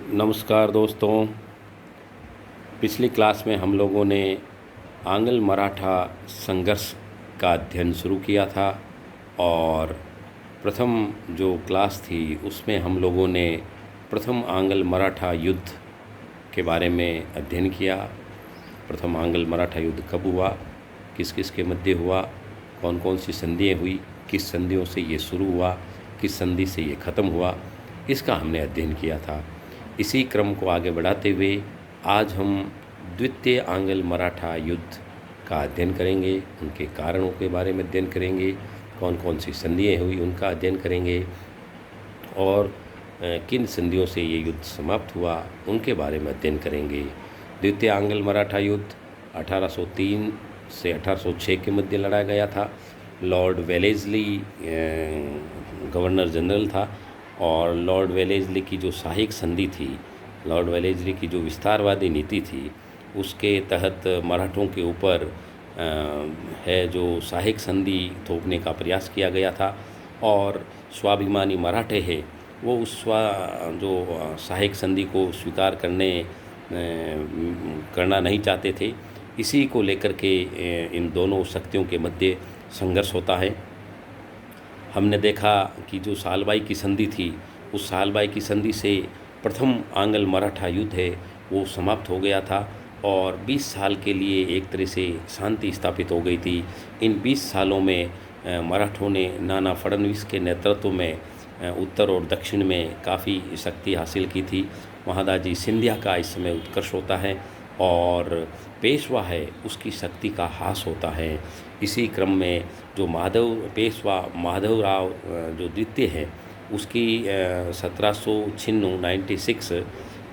नमस्कार दोस्तों। पिछली क्लास में हम लोगों ने आंग्ल मराठा संघर्ष का अध्ययन शुरू किया था और प्रथम जो क्लास थी उसमें हम लोगों ने प्रथम आंग्ल मराठा युद्ध के बारे में अध्ययन किया। प्रथम आंग्ल मराठा युद्ध कब हुआ, किस किस के मध्य हुआ, कौन कौन सी संधियाँ हुई, किस संधियों से ये शुरू हुआ, किस संधि से ये ख़त्म हुआ, इसका हमने अध्ययन किया था। इसी क्रम को आगे बढ़ाते हुए आज हम द्वितीय आंग्ल मराठा युद्ध का अध्ययन करेंगे, उनके कारणों के बारे में अध्ययन करेंगे, कौन कौन सी संधियाँ हुई उनका अध्ययन करेंगे और किन संधियों से ये युद्ध समाप्त हुआ उनके बारे में अध्ययन करेंगे। द्वितीय आंग्ल मराठा युद्ध 1803 से 1806 के मध्य लड़ा गया था। लॉर्ड वेलेस्ली गवर्नर जनरल था और लॉर्ड वेलेस्ली की जो सहायक संधि थी, लॉर्ड वेलेस्ली की जो विस्तारवादी नीति थी, उसके तहत मराठों के ऊपर है जो सहायक संधि थोपने का प्रयास किया गया था और स्वाभिमानी मराठे हैं वो उस जो सहायक संधि को स्वीकार करना नहीं चाहते थे। इसी को लेकर के इन दोनों शक्तियों के मध्य संघर्ष होता है। हमने देखा कि जो सालबाई की संधि थी, उस सालबाई की संधि से प्रथम आंग्ल मराठा युद्ध है वो समाप्त हो गया था और 20 साल के लिए एक तरह से शांति स्थापित हो गई थी। इन 20 सालों में मराठों ने नाना फडणवीस के नेतृत्व में उत्तर और दक्षिण में काफ़ी शक्ति हासिल की थी। महादाजी सिंधिया का इस समय उत्कर्ष होता है और पेशवा है उसकी शक्ति का ह्रास होता है। इसी क्रम में जो पेशवा माधवराव जो द्वितीय है उसकी 1796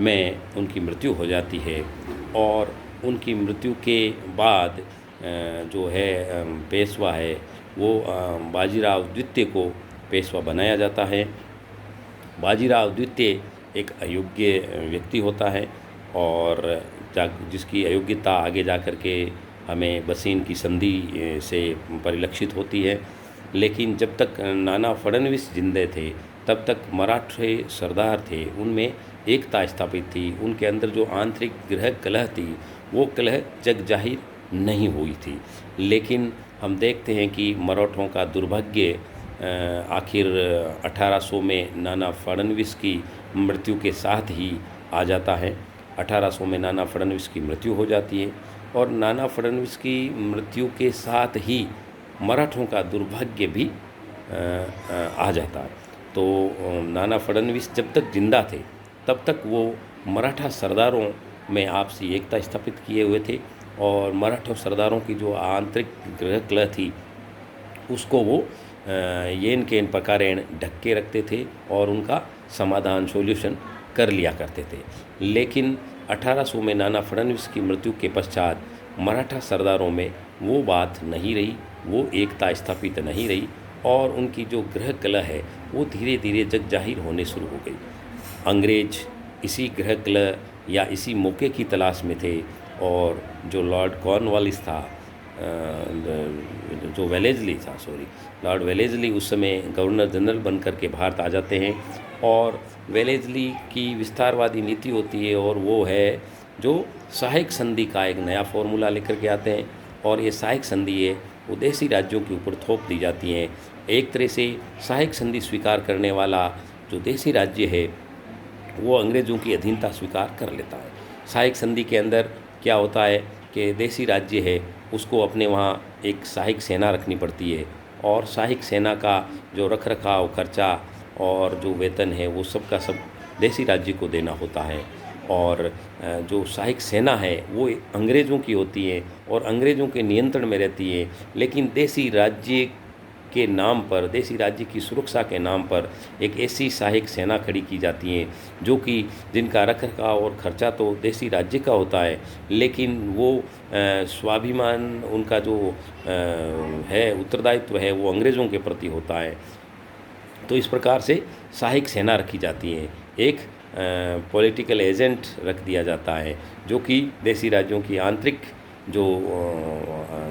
में उनकी मृत्यु हो जाती है और उनकी मृत्यु के बाद जो है पेशवा है वो बाजीराव द्वितीय को पेशवा बनाया जाता है। बाजीराव द्वितीय एक अयोग्य व्यक्ति होता है और जिसकी अयोग्यता आगे जा कर के हमें बसीन की संधि से परिलक्षित होती है। लेकिन जब तक नाना फडणवीस जिंदे थे तब तक मराठे सरदार थे, उनमें एकता स्थापित थी। उनके अंदर जो आंतरिक गृह कलह थी वो कलह जग जाहिर नहीं हुई थी। लेकिन हम देखते हैं कि मराठों का दुर्भाग्य आखिर 1800 में नाना फडणवीस की मृत्यु के साथ ही आ जाता है। 1800 में नाना फडणवीस की मृत्यु हो जाती है और नाना फडणवीस की मृत्यु के साथ ही मराठों का दुर्भाग्य भी आ जाता है। तो नाना फडणवीस जब तक जिंदा थे तब तक वो मराठा सरदारों में आपसी एकता स्थापित किए हुए थे और मराठा सरदारों की जो आंतरिक गृह कलह थी उसको वो येन केन प्रकारेण ढक के रखते थे और उनका समाधान सॉल्यूशन कर लिया करते थे। लेकिन 1800 में नाना फडणवीस की मृत्यु के पश्चात मराठा सरदारों में वो बात नहीं रही, वो एकता स्थापित नहीं रही और उनकी जो गृह कलह है वो धीरे धीरे जग जाहिर होने शुरू हो गई। अंग्रेज इसी गृह कलह या इसी मौके की तलाश में थे और जो लॉर्ड कॉर्नवालिस था, जो लॉर्ड वेलेस्ली उस समय गवर्नर जनरल बनकर के भारत आ जाते हैं और वेलेस्ली की विस्तारवादी नीति होती है और वो है जो सहायक संधि का एक नया फॉर्मूला लेकर के आते हैं और ये सहायक संधि है वो देसी राज्यों के ऊपर थोप दी जाती हैं। एक तरह से सहायक संधि स्वीकार करने वाला जो देसी राज्य है वो अंग्रेज़ों की अधीनता स्वीकार कर लेता है। सहायक संधि के अंदर क्या होता है कि देसी राज्य है उसको अपने वहाँ एक सहायक सेना रखनी पड़ती है और सहायक सेना का जो रख रखाव खर्चा और जो वेतन है वो सब का सब देसी राज्य को देना होता है और जो सहायक सेना है वो अंग्रेज़ों की होती है और अंग्रेज़ों के नियंत्रण में रहती है। लेकिन देसी राज्य के नाम पर, देसी राज्य की सुरक्षा के नाम पर एक ऐसी सहायक सेना खड़ी की जाती है जो कि जिनका रख रखाव और खर्चा तो देसी राज्य का होता है लेकिन वो स्वाभिमान उनका जो है उत्तरदायित्व है वो अंग्रेज़ों के प्रति होता है। तो इस प्रकार से सहायक सेना रखी जाती है। एक पॉलिटिकल एजेंट रख दिया जाता है जो कि देसी राज्यों की आंतरिक जो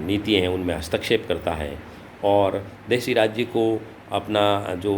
नीतियाँ हैं उनमें हस्तक्षेप करता है और देसी राज्य को अपना जो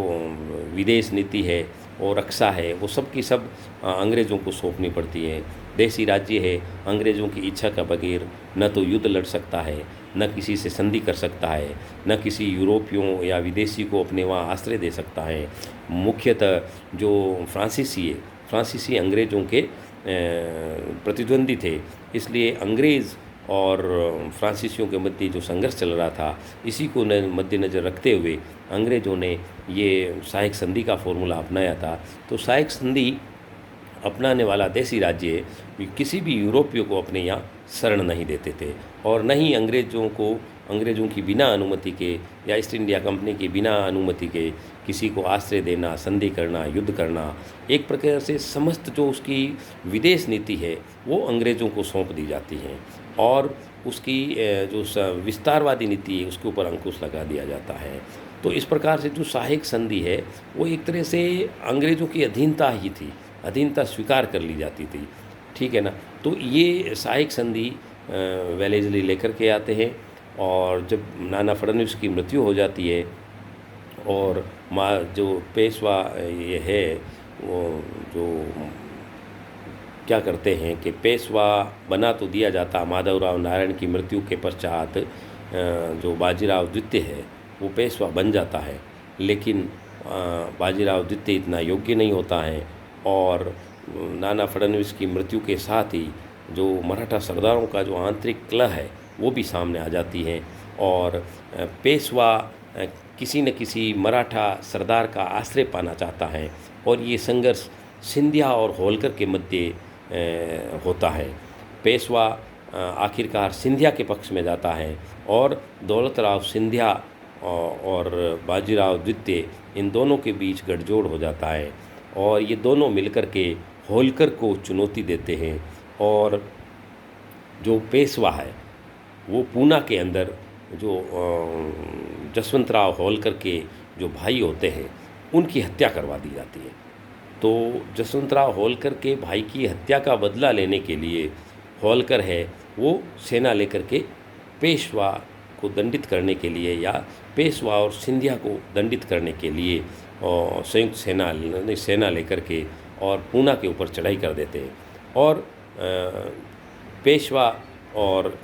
विदेश नीति है और रक्षा है, वो सब की सब अंग्रेज़ों को सौंपनी पड़ती है। देसी राज्य है, अंग्रेज़ों की इच्छा का बगैर न तो युद्ध लड़ सकता है, न किसी से संधि कर सकता है, न किसी यूरोपियों या विदेशी को अपने वहाँ आश्रय दे सकता है। मुख्यतः जो फ्रांसीसी अंग्रेज़ों के प्रतिद्वंदी थे, इसलिए अंग्रेज़ और फ्रांसीसियों के मध्य जो संघर्ष चल रहा था, इसी को मद्देनज़र रखते हुए अंग्रेज़ों ने ये सहायक संधि का फॉर्मूला अपनाया था। तो सहायक संधि अपनाने वाला देसी राज्य किसी भी यूरोपियों को अपने यहाँ शरण नहीं देते थे, और न ही अंग्रेज़ों की बिना अनुमति के या ईस्ट इंडिया कंपनी की बिना अनुमति के किसी को आश्रय देना, संधि करना, युद्ध करना। एक प्रकार से समस्त जो उसकी विदेश नीति है वो अंग्रेज़ों को सौंप दी जाती है, और उसकी जो विस्तारवादी नीति है उसके ऊपर अंकुश लगा दिया जाता है। तो इस प्रकार से जो सहायक संधि है वो एक तरह से अंग्रेज़ों की अधीनता ही थी, अधीनता स्वीकार कर ली जाती थी, ठीक है ना। तो ये सहायक संधि वेलेस्ली लेकर के आते हैं, और जब नाना फडणवीस की मृत्यु हो जाती है और जो पेशवा ये है वो जो क्या करते हैं कि पेशवा बना तो दिया जाता, माधवराव नारायण की मृत्यु के पश्चात जो बाजीराव द्वितीय है वो पेशवा बन जाता है, लेकिन बाजीराव द्वितीय इतना योग्य नहीं होता है, और नाना फडणवीस की मृत्यु के साथ ही जो मराठा सरदारों का जो आंतरिक कलह है वो भी सामने आ जाती है, और पेशवा किसी न किसी मराठा सरदार का आश्रय पाना चाहता है, और ये संघर्ष सिंधिया और होलकर के मध्य होता है। पेशवा आखिरकार सिंधिया के पक्ष में जाता है, और दौलतराव सिंधिया और बाजीराव द्वितीय इन दोनों के बीच गठजोड़ हो जाता है, और ये दोनों मिलकर के होलकर को चुनौती देते हैं, और जो पेशवा है वो पूना के अंदर जो जसवंतराव होलकर के जो भाई होते हैं उनकी हत्या करवा दी जाती है। तो जसवंतराव होलकर के भाई की हत्या का बदला लेने के लिए होलकर है वो सेना लेकर के पेशवा को दंडित करने के लिए, या पेशवा और सिंधिया को दंडित करने के लिए संयुक्त सेना लेकर के और पूना के ऊपर चढ़ाई कर देते हैं, और पेशवा और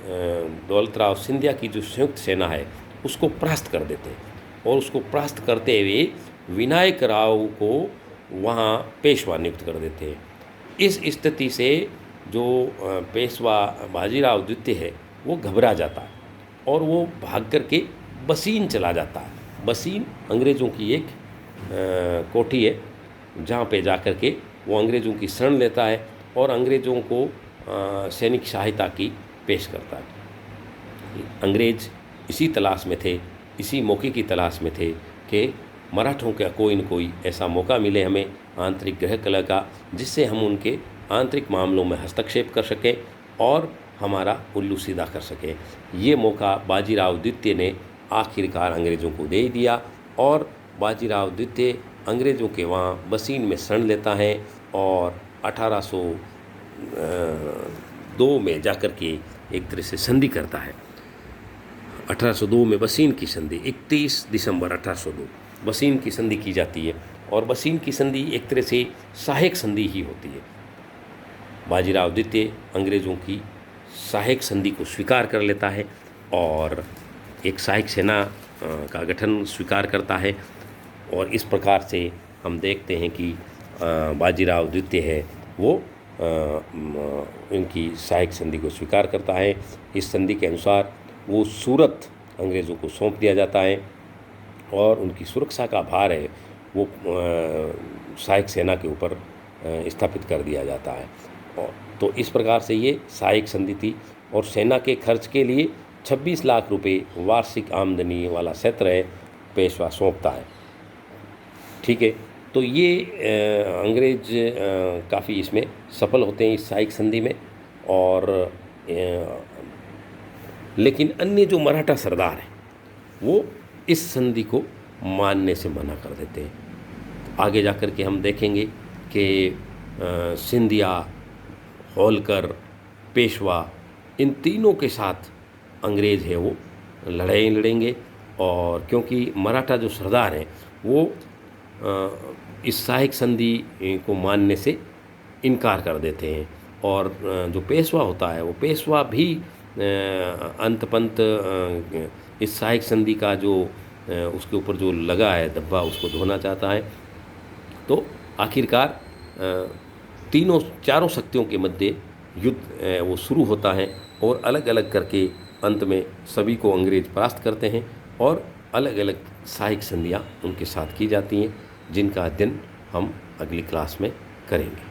दौलतराव सिंधिया की जो संयुक्त सेना है उसको परास्त कर देते हैं, और उसको परास्त करते हुए विनायक राव को वहाँ पेशवा नियुक्त कर देते हैं। इस स्थिति से जो पेशवा बाजीराव द्वितीय है वो घबरा जाता है, और वो भाग करके बसीन चला जाता है। बसीन अंग्रेज़ों की एक कोठी है जहाँ पे जाकर के वो अंग्रेज़ों की शरण लेता है, और अंग्रेज़ों को सैनिक सहायता की पेश करता है। अंग्रेज़ इसी तलाश में थे, इसी मौके की तलाश में थे कि मराठों का कोई न कोई ऐसा मौका मिले हमें आंतरिक गृह कलह का, जिससे हम उनके आंतरिक मामलों में हस्तक्षेप कर सकें और हमारा उल्लू सीधा कर सकें। ये मौका बाजीराव द्वितीय ने आखिरकार अंग्रेज़ों को दे दिया, और बाजीराव द्वितीय अंग्रेज़ों के वहाँ बसीन में शरण लेता है, और 1802 में जाकर के एक तरह से संधि करता है। 1802 में बसीन की संधि, 31 दिसंबर 1802 बसीन की संधि की जाती है, और बसीन की संधि एक तरह से सहायक संधि ही होती है। बाजीराव द्वितीय अंग्रेज़ों की सहायक संधि को स्वीकार कर लेता है, और एक सहायक सेना का गठन स्वीकार करता है, और इस प्रकार से हम देखते हैं कि बाजीराव द्वितीय है वो इनकी सहायक संधि को स्वीकार करता है। इस संधि के अनुसार वो सूरत अंग्रेज़ों को सौंप दिया जाता है, और उनकी सुरक्षा का भार है वो सहायक सेना के ऊपर स्थापित कर दिया जाता है। तो इस प्रकार से ये सहायक संधि थी, और सेना के खर्च के लिए 26 लाख रुपए वार्षिक आमदनी वाला क्षेत्र है पेशवा सौंपता है, ठीक है। तो ये अंग्रेज काफ़ी इसमें सफल होते हैं इस सहायक संधि में, और लेकिन अन्य जो मराठा सरदार हैं वो इस संधि को मानने से मना कर देते हैं। आगे जाकर के हम देखेंगे कि सिंधिया, होलकर, पेशवा इन तीनों के साथ अंग्रेज़ है वो लड़ाई लड़ेंगे, और क्योंकि मराठा जो सरदार हैं वो इस सहायक संधि को मानने से इनकार कर देते हैं। और जो पेशवा होता है वो पेशवा भी अंतपंत इस सहायक संधि का जो उसके ऊपर जो लगा है धब्बा उसको धोना चाहता है। तो आखिरकार तीनों चारों शक्तियों के मध्य युद्ध वो शुरू होता है और अलग अलग करके अंत में सभी को अंग्रेज परास्त करते हैं और अलग अलग सहायक संधियाँ उनके साथ की जाती हैं, जिनका अध्ययन हम अगली क्लास में करेंगे।